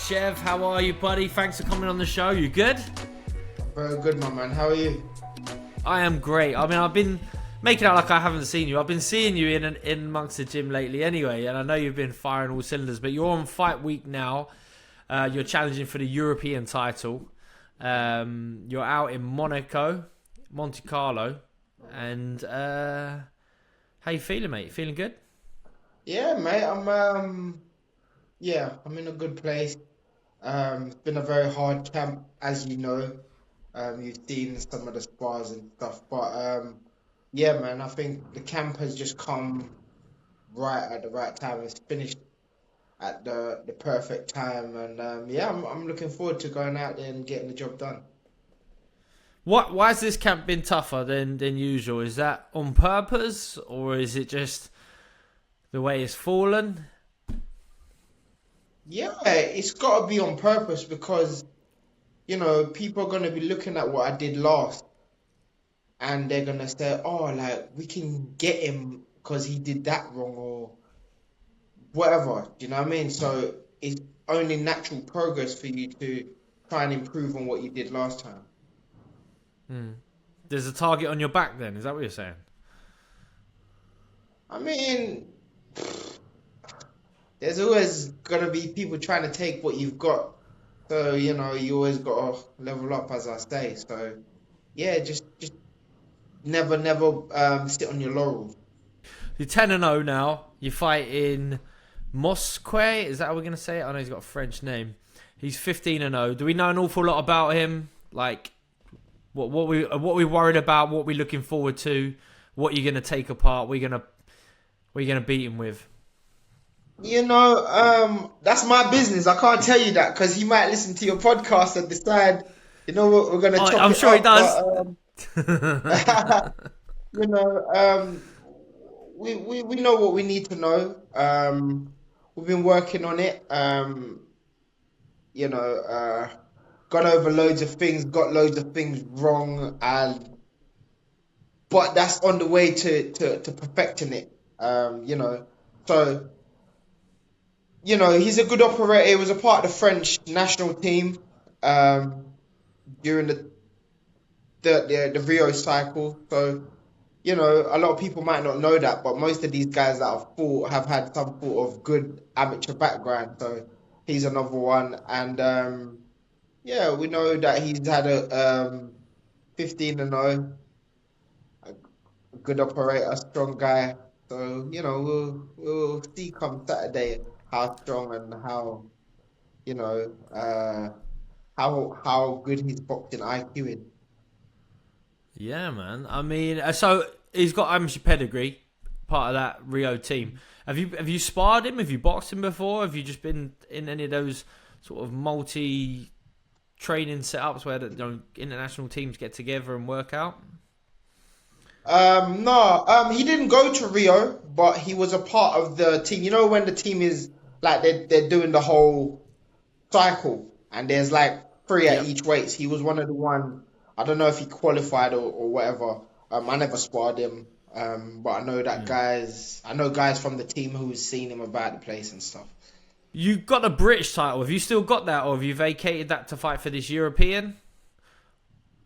Chev, how are you, buddy? Thanks for coming on the show. You good? Very good, my man. How are you? I am great. I mean, I've been making out like I haven't seen you. I've been seeing you in amongst the gym lately anyway, and I know you've been firing all cylinders, but you're on fight week now. You're challenging for the European title. You're out in Monaco, Monte Carlo, and how you feeling, mate? Feeling good? Yeah, mate. I'm in a good place. It's been a very hard camp, as you know. You've seen some of the spars and stuff, but yeah, man. I think the camp has just come right at the right time. It's finished at the perfect time, and yeah, I'm looking forward to going out there and getting the job done. Why has this camp been tougher than usual? Is that on purpose, or is it just the way it's fallen? Yeah, it's got to be on purpose because, people are going to be looking at what I did last and they're going to say, oh, like, we can get him because he did that wrong or whatever. Do you know what I mean? So it's only natural progress for you to try and improve on what you did last time. There's a target on your back then, is that what you're saying? I mean, there's always going to be people trying to take what you've got. So, you always got to level up, as I say. So, yeah, just never sit on your laurels. You're 10-0 now. You fight in Moscow. Is that how we're going to say it? I know he's got a French name. He's 15-0. Do we know an awful lot about him? Like, what we worried about? What we looking forward to? What you're going to take apart? What you going to beat him with? That's my business. I can't tell you that because he might listen to your podcast and decide, what we're gonna chop I'm it sure up. he does. We know what we need to know. We've been working on it. Gone over loads of things, got loads of things wrong, but that's on the way to perfecting it. So. He's a good operator. He was a part of the French national team during the Rio cycle. So, a lot of people might not know that, but most of these guys that I've fought have had some sort of good amateur background. So he's another one. And we know that he's had a 15-0, a good operator, strong guy. So, we'll see come Saturday how strong and how good his boxing IQ is. Yeah, man. I mean, so he's got amateur pedigree, part of that Rio team. Have you sparred him? Have you boxed him before? Have you just been in any of those sort of multi training setups where the international teams get together and work out? No, he didn't go to Rio, but he was a part of the team. When the team is like they're doing the whole cycle and there's like three at each weights. He was one of the one. I don't know if he qualified or whatever. I never sparred him, but I know that guys from the team who's seen him about the place and stuff. You got a British title. Have you still got that, or have you vacated that to fight for this European?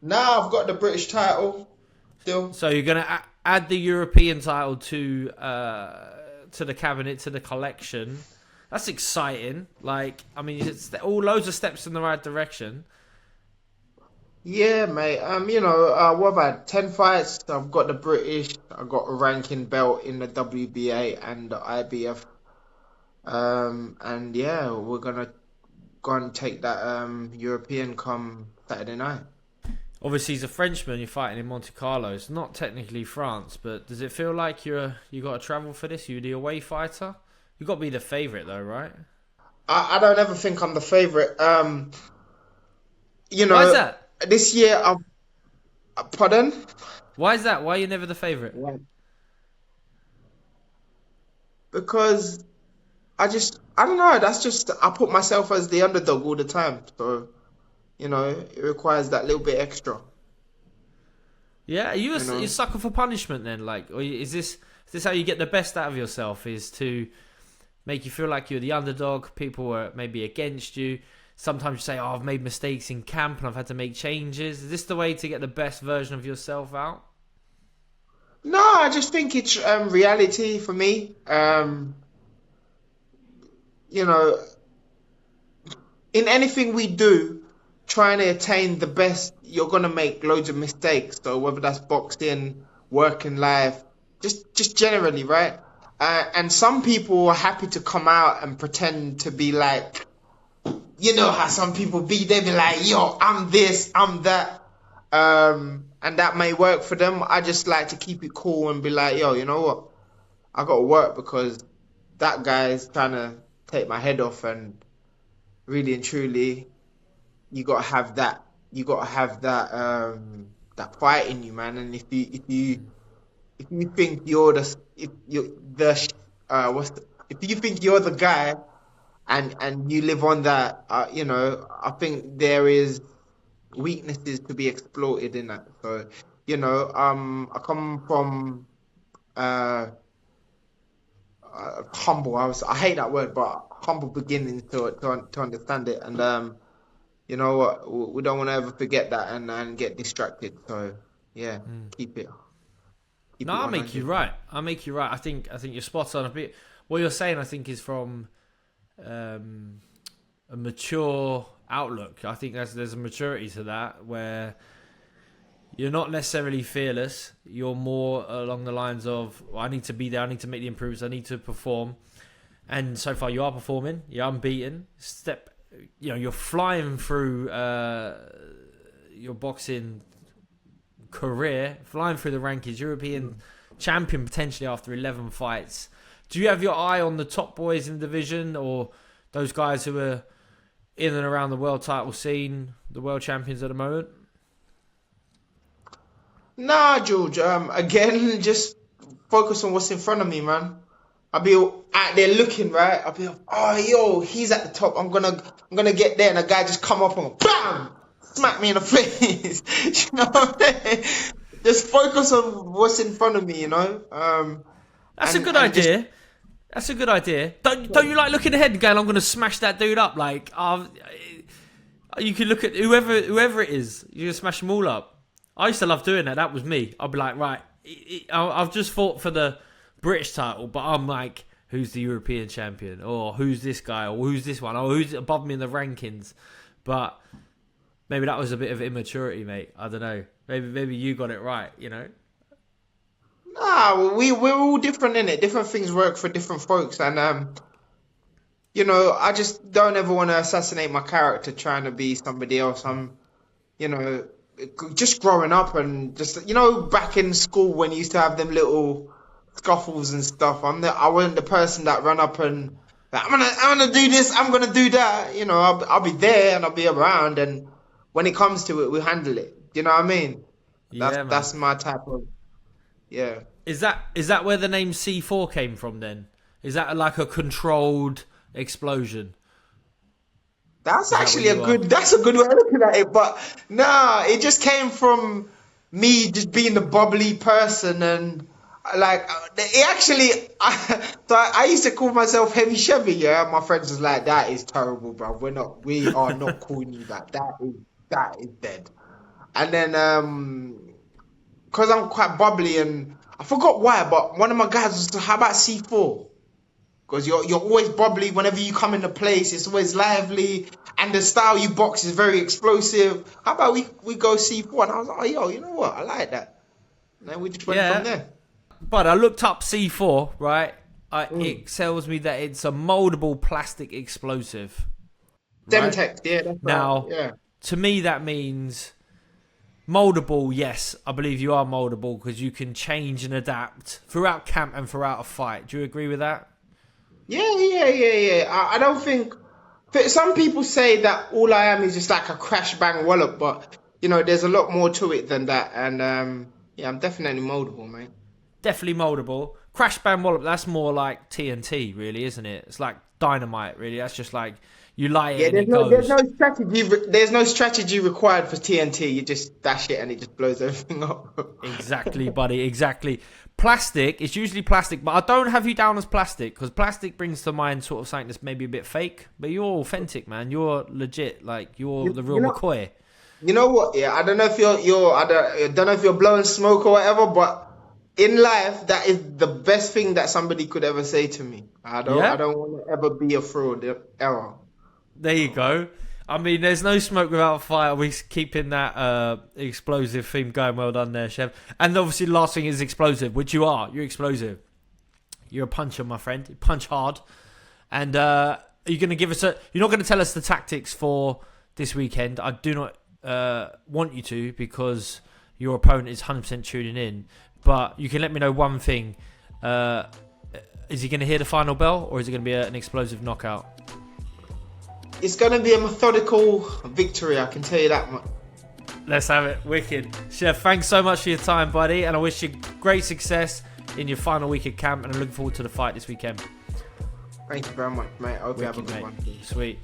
No, I've got the British title still. So you're gonna add the European title to the cabinet, to the collection. That's exciting. Like, I mean, it's all loads of steps in the right direction. Yeah, mate. What about 10 fights? I've got the British. I've got a ranking belt in the WBA and the IBF. And yeah, we're gonna go and take that European come Saturday night. Obviously, he's a Frenchman. You're fighting in Monte Carlo. It's not technically France, but does it feel like you got to travel for this? You're the away fighter. You got to be the favourite, though, right? I don't ever think I'm the favourite. Why is that? This year, pardon? Why is that? Why are you never the favourite? Because I don't know. That's just, I put myself as the underdog all the time. So, it requires that little bit extra. Yeah, are you a sucker for punishment then? Like, or is this how you get the best out of yourself? Is to make you feel like you're the underdog. People were maybe against you. Sometimes you say, "Oh, I've made mistakes in camp and I've had to make changes." Is this the way to get the best version of yourself out? No, I just think it's reality for me. You know, in anything we do, trying to attain the best, you're gonna make loads of mistakes. So whether that's boxing, working life, just generally, right? And some people are happy to come out and pretend to be like, you know how some people be. They be like, yo, I'm this, I'm that. And that may work for them. I just like to keep it cool and be like, yo, you know what? I gotta work because that guy's trying to take my head off, and really and truly, you gotta have that. You gotta have that fight in you, man. And if you think you're the if you the what's the, if you think you're the guy, and you live on that, I think there is weaknesses to be exploited in that. So, I come from uh, humble. I hate that word, but humble beginnings to understand it. And you know what? We don't want to ever forget that and get distracted. So yeah, keep it keep No, it I'll make you 100. right. I'll make you right. I think you're spot on. A bit what you're saying. I think is from um, a mature outlook. I think there's a maturity to that where you're not necessarily fearless. You're more along the lines of, well, I need to be there. I need to make the improvements. I need to perform. And so far, you are performing. You're unbeaten. You're flying through your boxing career, flying through the rankings, European champion potentially after 11 fights. Do you have your eye on the top boys in the division, or those guys who are in and around the world title scene, the world champions at the moment? Nah, George. Again, just focus on what's in front of me, man. I'll be out there looking, right? I'll be like, oh, yo, he's at the top. I'm gonna get there, and a guy just come up and bam, smack me in the face. You know what I'm saying? Just focus on what's in front of me, you know. That's a good And just idea. That's a good idea. Don't you like looking ahead and going, I'm going to smash that dude up? Like, you can look at whoever it is. You can smash them all up. I used to love doing that. That was me. I'd be like, right, I've just fought for the British title, but I'm like, who's the European champion? Or who's this guy? Or who's this one? Or who's above me in the rankings? But maybe that was a bit of immaturity, mate. I don't know. Maybe you got it right, you know? nah, we're all different in it. Different things work for different folks, and I just don't ever want to assassinate my character trying to be somebody else. You know, just growing up and just, back in school when you used to have them little scuffles and stuff. I wasn't the person that ran up and like, I'm gonna do this, I'm gonna do that. I'll be there and I'll be around, and when it comes to it, we handle it. You know what I mean? That's Yeah, man. that's my type of yeah. Is that where the name C4 came from then? Is that like a controlled explosion? That's Is that what actually you are? that's a good way of looking at it. But nah, it just came from me just being the bubbly person, and like it actually. I used to call myself Heavy Chevy. Yeah, my friends was like, "That is terrible, bro. We are not calling you that. That is dead." And then because I'm quite bubbly, and I forgot why, but one of my guys was, "How about C4? Because you're always bubbly whenever you come into place. It's always lively, and the style you box is very explosive. How about we go C4?" And I was like, "Oh, yo, you know what? I like that." And then we just went from Yeah. there. But I looked up C4, right? Mm. It tells me that it's a moldable plastic explosive, right? Semtex, yeah, that's right. Now, Yeah. to me, that means moldable. Yes, I believe you are moldable because you can change and adapt throughout camp and throughout a fight. Do you agree with that? Yeah. I don't think some people say that all I am is just like a crash bang wallop, but there's a lot more to it than that. And yeah, I'm definitely moldable, mate. Definitely moldable. Crash bang wallop. That's more like TNT, really, isn't it? It's like dynamite, really. That's just like You light it Yeah, and it there's goes. no strategy. There's no strategy required for TNT. You just dash it and it just blows everything up. Exactly, buddy. Exactly. Plastic. It's usually plastic, but I don't have you down as plastic because plastic brings to mind sort of something that's maybe a bit fake. But you're authentic, man. You're legit. Like you're the real You know, McCoy. you know what? Yeah, I don't know if I don't know if you're blowing smoke or whatever, but in life, that is the best thing that somebody could ever say to me. I Yeah. don't want to ever be a fraud ever. There you go. I mean, there's no smoke without fire. We're keeping that explosive theme going. Well done there, Chev. And obviously, the last thing is explosive, which you are. You're explosive. You're a puncher, my friend. You punch hard. And are you going to give us a... You're not going to tell us the tactics for this weekend. I do not want you to because your opponent is 100% tuning in. But you can let me know one thing. Is he going to hear the final bell or is it going to be an explosive knockout? It's gonna be a methodical victory, I can tell you that much. Let's have it. Wicked. Chev, thanks so much for your time, buddy. And I wish you great success in your final week of camp. And I'm looking forward to the fight this weekend. Thank you very much, mate. I hope you have a Wicked, good mate. one. Sweet.